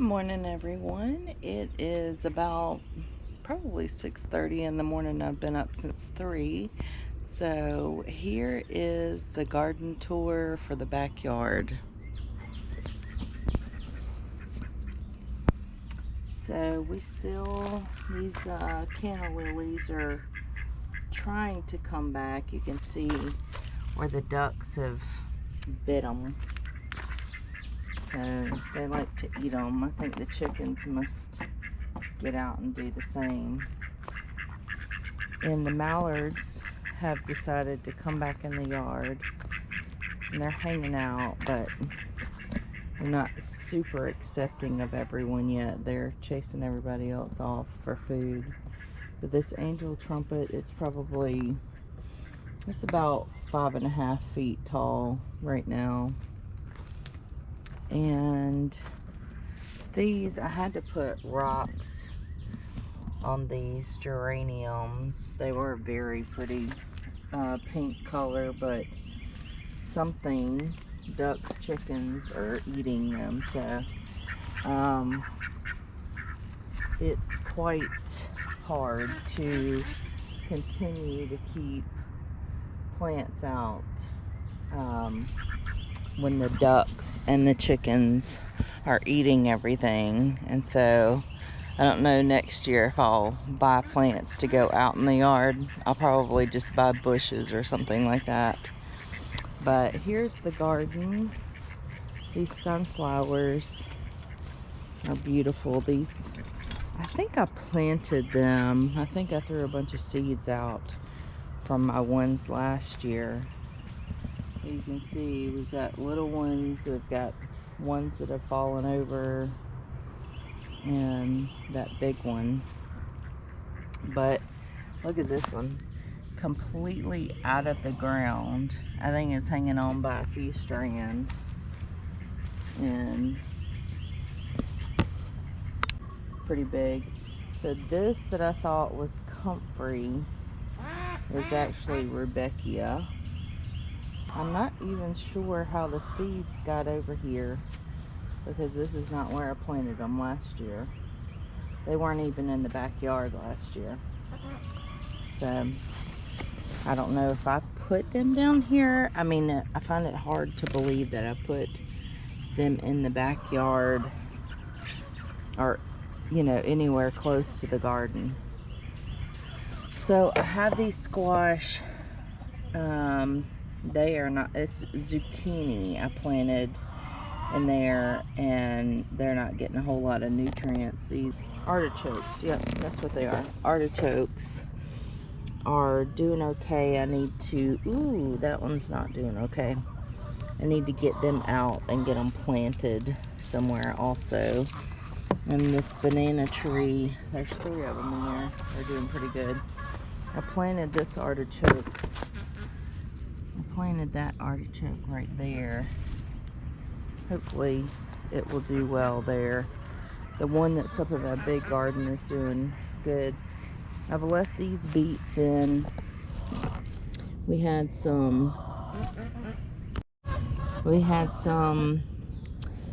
Morning, everyone. It is about probably 6:30 in the morning. I've been up since 3. So here is the garden tour for the backyard. So these canna lilies are trying to come back. You can see where the ducks have bit them. So they like to eat them. I think the chickens must get out and do the same. And the mallards have decided to come back in the yard, and they're hanging out, but they're not super accepting of everyone yet. They're chasing everybody else off for food. But this angel trumpet, it's about 5.5 feet tall right now. And these, I had to put rocks on these geraniums. They were very pretty pink color, but something, ducks, chickens, are eating them. So it's quite hard to continue to keep plants out when the ducks and the chickens are eating everything. And so I don't know next year if I'll buy plants to go out in the yard. I'll probably just buy bushes or something like that. But here's the garden. These sunflowers are beautiful. I think I planted them. I think I threw a bunch of seeds out from my ones last year. You can see we've got little ones, we've got ones that have fallen over, and that big one. But look at this one, completely out of the ground. I think it's hanging on by a few strands, and pretty big. So this that I thought was comfrey is actually Rudbeckia. I'm not even sure how the seeds got over here, because this is not where I planted them last year. They weren't even in the backyard last year. So I don't know if I put them down here. I mean, I find it hard to believe that I put them in the backyard or, anywhere close to the garden. So I have these squash. They are not, it's zucchini I planted in there, and they're not getting a whole lot of nutrients. These artichokes, yep, that's what they are. Artichokes are doing okay. I need to, ooh, that one's not doing okay. I need to get them out and get them planted somewhere also. And this banana tree, there's 3 of them in there. They're doing pretty good. I planted this artichoke. I planted that artichoke right there. Hopefully it will do well there. The one that's up in that big garden is doing good. I've left these beets in. We had some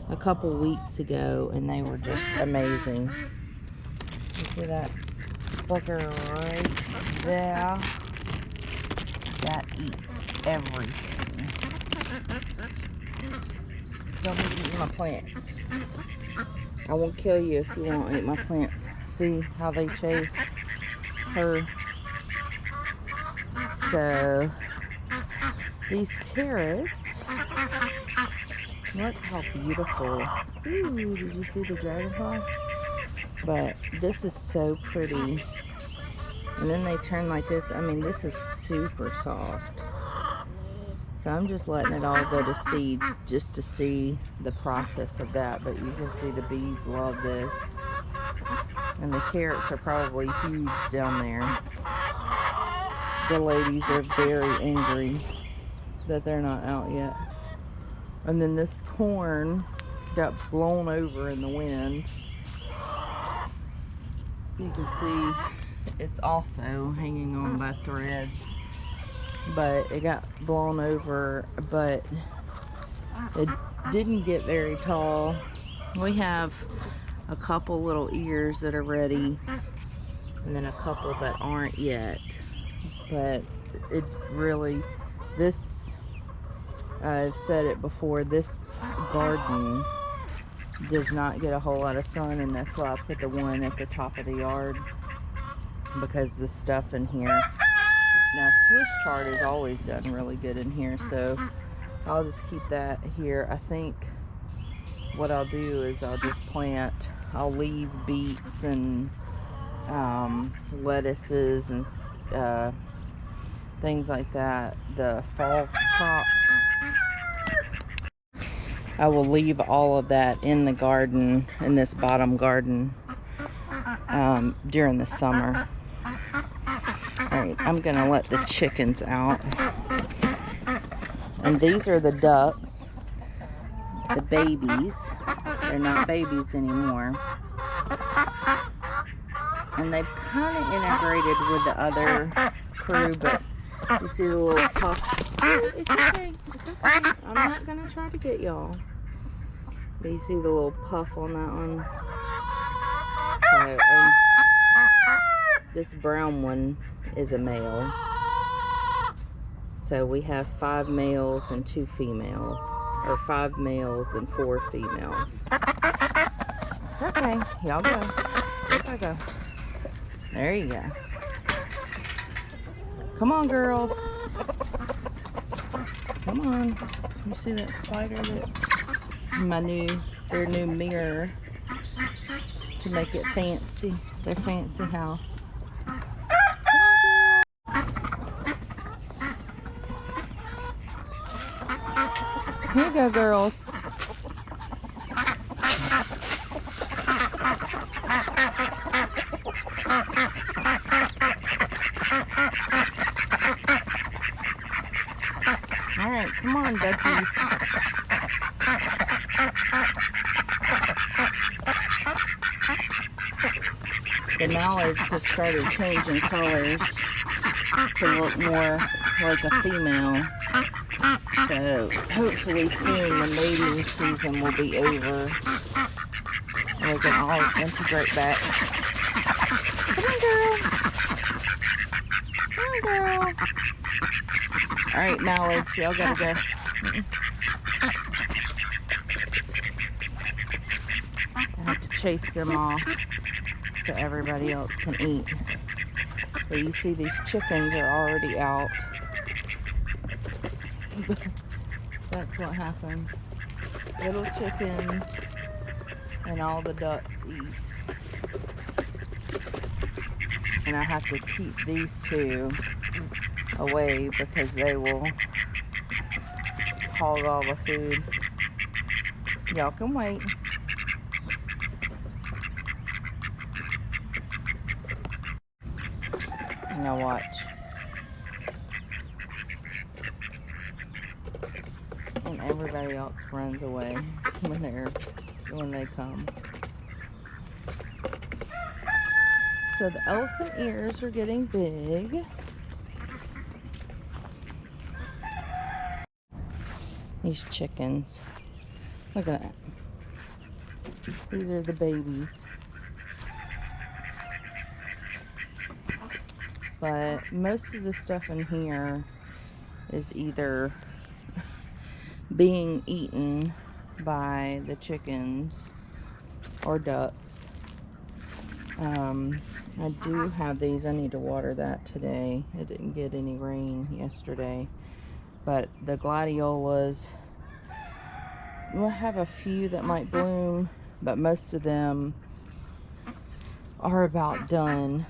a couple weeks ago, and they were just amazing. You see that booger right there? That eats everything. Don't be eating my plants. I won't kill you if you won't eat my plants. See how they chase her? So these carrots, look how beautiful. Ooh, did you see the dragonfly? But this is so pretty. And then they turn like this. I mean, this is super soft. So I'm just letting it all go to seed just to see the process of that. But you can see the bees love this. And the carrots are probably huge down there. The ladies are very angry that they're not out yet. And then this corn got blown over in the wind. You can see it's also hanging on by threads, but it got blown over, but it didn't get very tall. We have a couple little ears that are ready, and then a couple that aren't yet. But it really, this, I've said it before, this garden does not get a whole lot of sun, and that's why I put the one at the top of the yard, because the stuff in here, now Swiss chard is always done really good in here, so I'll just keep that here. I think what I'll do is I'll just plant, I'll leave beets and lettuces and things like that, the fall crops. I will leave all of that in the garden, in this bottom garden, during the summer. Alright, I'm gonna let the chickens out. And these are the ducks, the babies. They're not babies anymore. And they've kind of integrated with the other crew, but you see the little puff. Oh, it's okay. It's okay. I'm not going to try to get y'all. But you see the little puff on that one. So, and this brown one is a male. So we have 5 males and 2 females. Or 5 males and 4 females. It's okay. Y'all go. Here I go. There you go. Come on, girls. Come on. You see that spider? Their new mirror to make it fancy. Their fancy house. Here you go, girls. Alright, come on, duckies. The mallards have started changing colors to look more like a female. So hopefully soon the mating season will be over and we can all integrate back. Come on, girl. Come on, girl. Alright, mallards, y'all gotta go. I have to chase them off so everybody else can eat. But you see these chickens are already out. That's what happens. Little chickens and all the ducks eat. And I have to keep these two away because they will hog all the food. Y'all can wait. Now watch. And everybody else runs away when they come. So the elephant ears are getting big. These chickens. Look at that. These are the babies. But most of the stuff in here is either being eaten by the chickens or ducks. I do have these. I need to water that today. It didn't get any rain yesterday. But the gladiolas, we'll have a few that might bloom, but most of them are about done.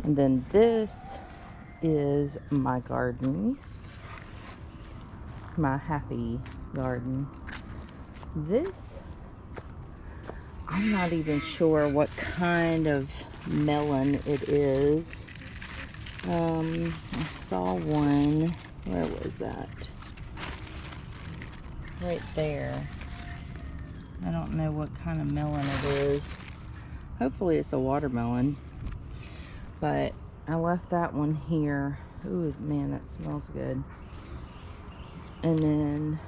And then this is my garden, my happy garden. This, I'm not even sure what kind of melon it is. I saw one. Where was that? Right there. I don't know what kind of melon it is. Hopefully it's a watermelon. But I left that one here. Ooh, man, that smells good. And then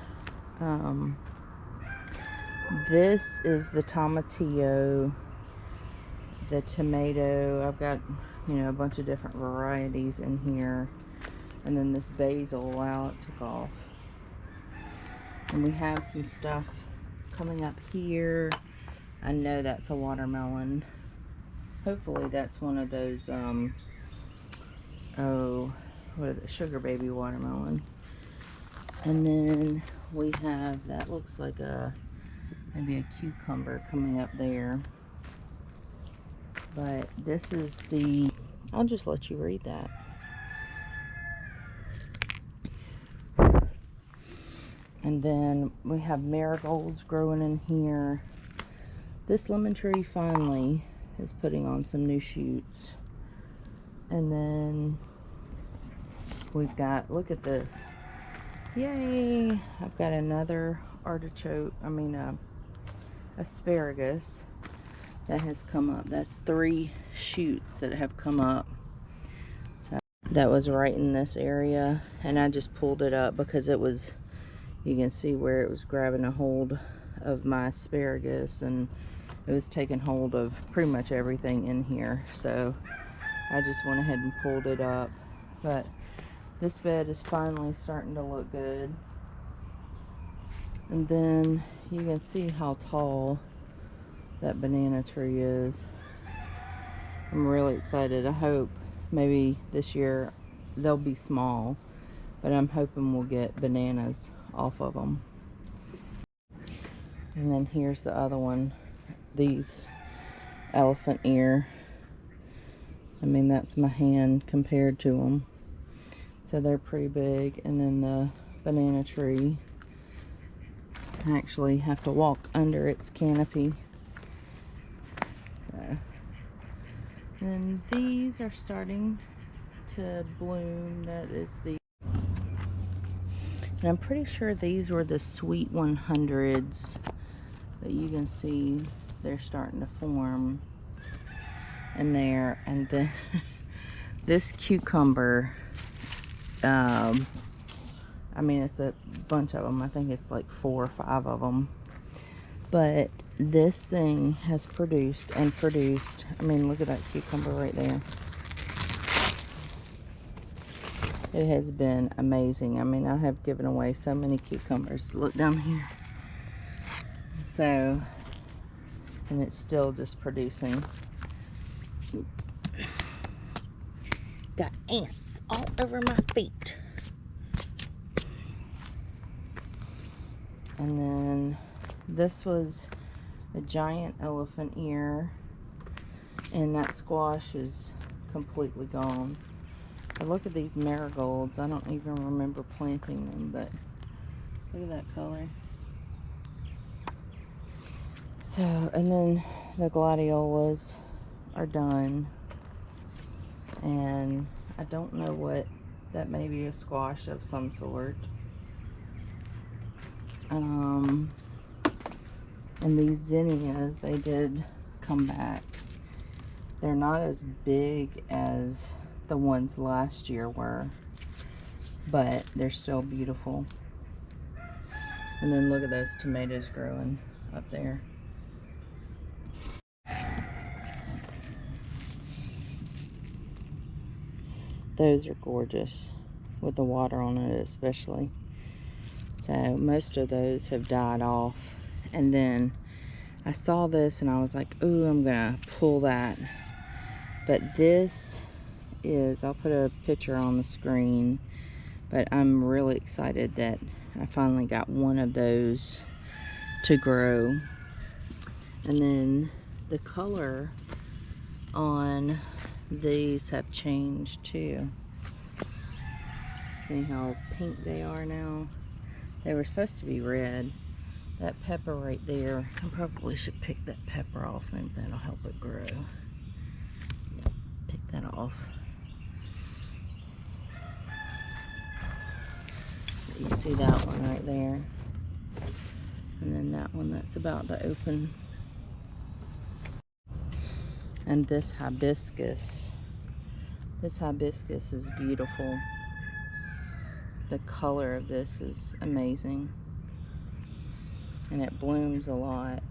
This is the tomatillo, the tomato. I've got, you know, a bunch of different varieties in here. And then this basil, wow, it took off. And we have some stuff coming up here. I know that's a watermelon. Hopefully that's one of those, oh, what is it? Sugar baby watermelon. And then we have, that looks like maybe a cucumber coming up there. But this is the, I'll just let you read that. And then we have marigolds growing in here. This lemon tree finally is putting on some new shoots. And then we've got, look at this. Yay! I've got another artichoke, asparagus that has come up. That's 3 shoots that have come up. So that was right in this area, and I just pulled it up because it was, you can see where it was grabbing a hold of my asparagus, and it was taking hold of pretty much everything in here. So I just went ahead and pulled it up. But this bed is finally starting to look good. And then you can see how tall that banana tree is. I'm really excited. I hope maybe this year they'll be small, but I'm hoping we'll get bananas off of them. And then here's the other one. These elephant ear. I mean, that's my hand compared to them. So they're pretty big. And then the banana tree, I actually have to walk under its canopy. So, and these are starting to bloom. That is the, and I'm pretty sure these were the Sweet 100s, but you can see they're starting to form in there. And then this cucumber, I mean, it's a bunch of them. I think it's like 4 or 5 of them. But this thing has produced and produced. I mean, look at that cucumber right there. It has been amazing. I mean, I have given away so many cucumbers. Look down here. So, and it's still just producing. Got ants all over my feet. And then this was a giant elephant ear, and that squash is completely gone. But look at these marigolds. I don't even remember planting them, but look at that color. So, and then the gladiolas are done, and I don't know what, that may be a squash of some sort. And these zinnias, they did come back. They're not as big as the ones last year were, but they're still beautiful. And then look at those tomatoes growing up there. Those are gorgeous with the water on it especially. So most of those have died off. And then I saw this and I was like, ooh, I'm gonna pull that. But this is, I'll put a picture on the screen, but I'm really excited that I finally got one of those to grow. And then the color on these have changed too. See how pink they are now? They were supposed to be red. That pepper right there, I probably should pick that pepper off. Maybe that'll help it grow. Yeah, pick that off. You see that one right there. And then that one that's about to open. And this hibiscus is beautiful. The color of this is amazing. and it blooms a lot.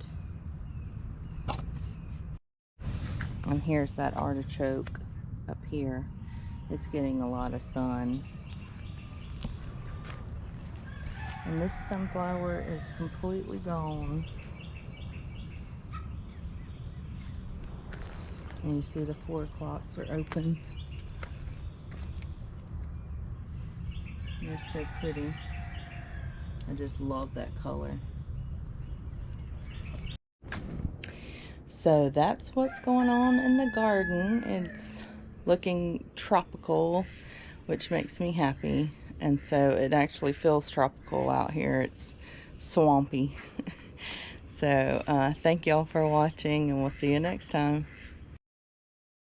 And here's that artichoke up here. It's getting a lot of sun. And this sunflower is completely gone. And you see the 4 o'clocks are open. They're so pretty. I just love that color. So that's what's going on in the garden. It's looking tropical, which makes me happy. And so it actually feels tropical out here. It's swampy. So thank y'all for watching, and we'll see you next time.